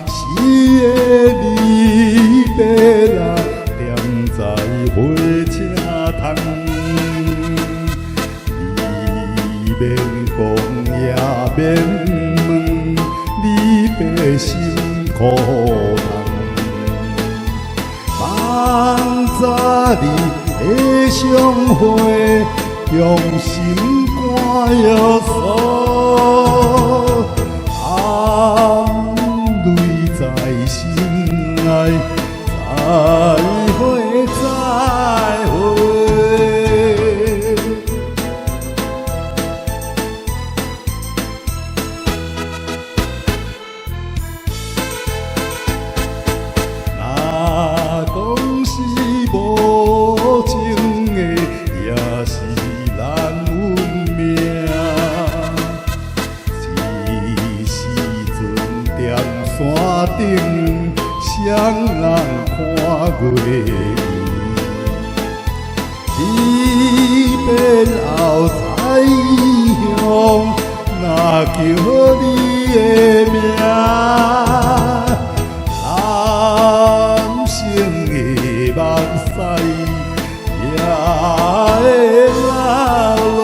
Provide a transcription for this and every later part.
是的离别啦，踮在火车头，你免讲也免问，离别心苦痛。望早日的相会，用心肝药锁。泪在心内，再会再会。若讲是无情的，也是咱运命。山顶双人看月圆，离别后再乡，若叫你的名，男性的目屎也会流落。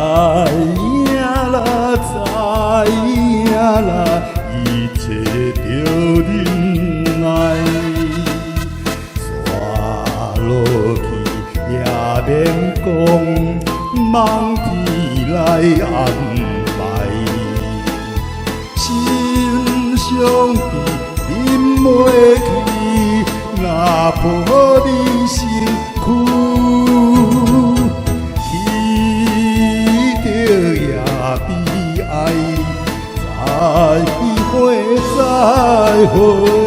知影啦，知影啦，一切着忍耐，刷落去也免讲，望天来安排。心上悲，忍袂去，若抱你身躯。再会，再会。